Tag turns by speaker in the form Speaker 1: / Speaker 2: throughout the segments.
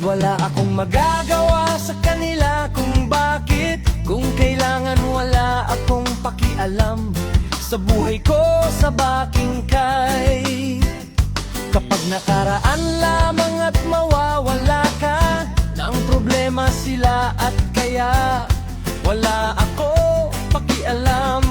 Speaker 1: wala akong magagawa sa kanila kung bakit. Kung kailangan wala akong pakialam sa buhay ko sa bakingkay. Kapag nakaraan lamang at mawawala ka, ng problema sila at kaya wala ako pakialam.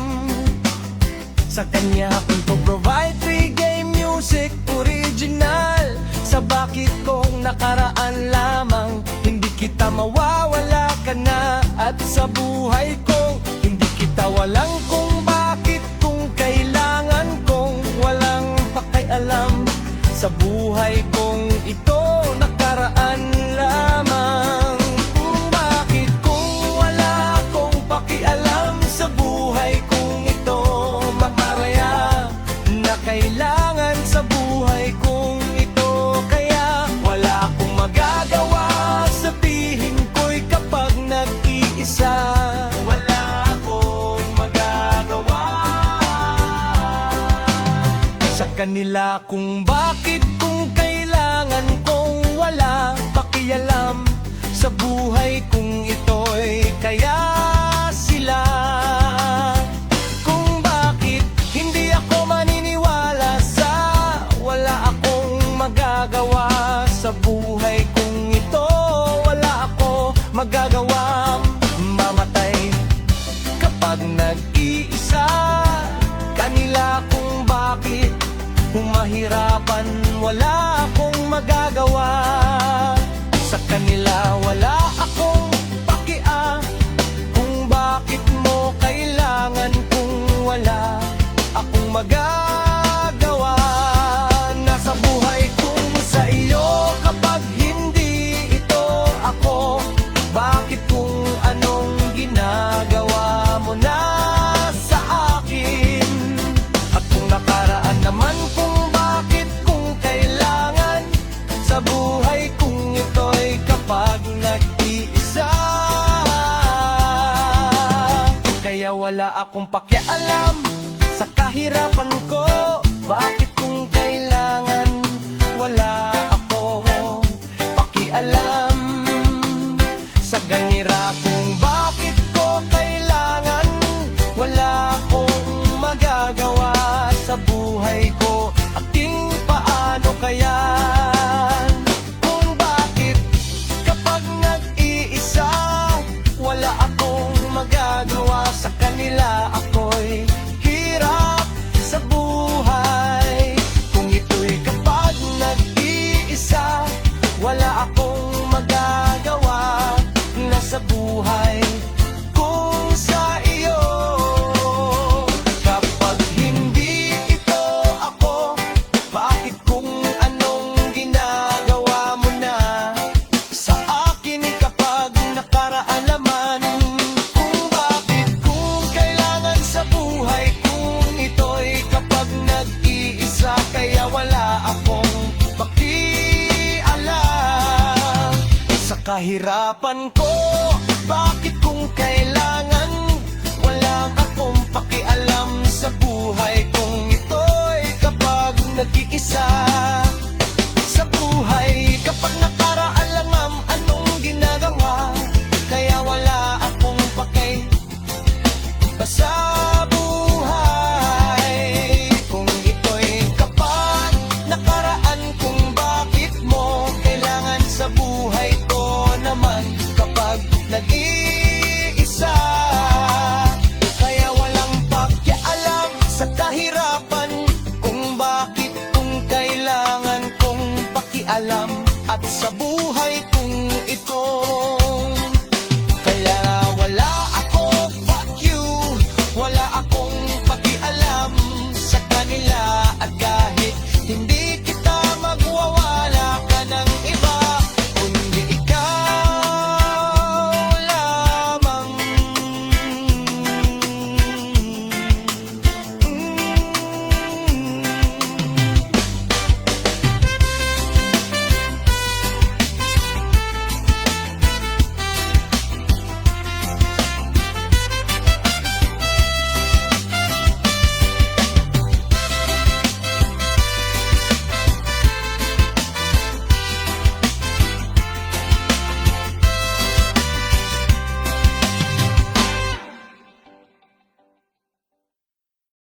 Speaker 1: Sa kanya akong provide reggae music original. Sa bakit kong nakaraan lamang, hindi kita mawawala ka na. At sa buhay kong hindi kita walang kung bakit. Kung kailangan kong walang pakialam sa buhay kong ito, nakaraan lamang. Kung bakit kung wala akong pakialam sa buhay kong ito, makaraya na kailangan sa buhay kong ito. Kaya wala akong magagawa, sabihin ko'y kapag nag-iisa. Wala akong magagawa sa kanila kung bakit. Kung kailangan kong wala pakialam sa buhay kong ito'y kaya sila. Kung bakit hindi ako maniniwala sa wala akong magagawa sa buhay kong ito. Wala ako magagawa, mamatay kapag nag-iisa. Kanila kung bakit humahirapan, wala akong magagawa sa kanila. Wala akong pakia kung bakit mo kailangan kung wala akong magagawa. Nasa buhay kung sa iyo kapag hindi ito ako, bakit kung anong ginagawa mo na sa akin? At kung nakaraan naman kung bakit kung kailangan sa buhay kong ito'y kapag nag-iisa. Kaya wala akong pakialam sa kahirapan ko. Bakit kung kailangan wala ako pakialam sa ganira. Kung bakit ko kailangan wala akong magagawa sa buhay ko. Ating paano kaya? Kung bakit kapag nag-iisa, wala akong magagawa sa kanila. Ako'y hirap sa buhay kung ito'y kapag nag-iisa. Wala akong magagawa na sa buhay kung sa iyo. Kapag hindi ito ako, bakit kung anong ginagawa mo na sa akin? Kapag nakaraan naman, kung bakit kung kailangan sa buhay kung ito'y kapag nag-iisa. Kaya wala akong pakialam sa kahirapan ko. Bakit kung kailangan wala akong pakialam sa buhay kong ito'y kapag nag-iisa. Sa buhay kapag nakaraan lang anong ginagawa. Kaya wala akong paki sa buhay kung ito'y kapag nakaraan. Kung bakit mo kailangan sa buhay ko naman kapag nag-iisa.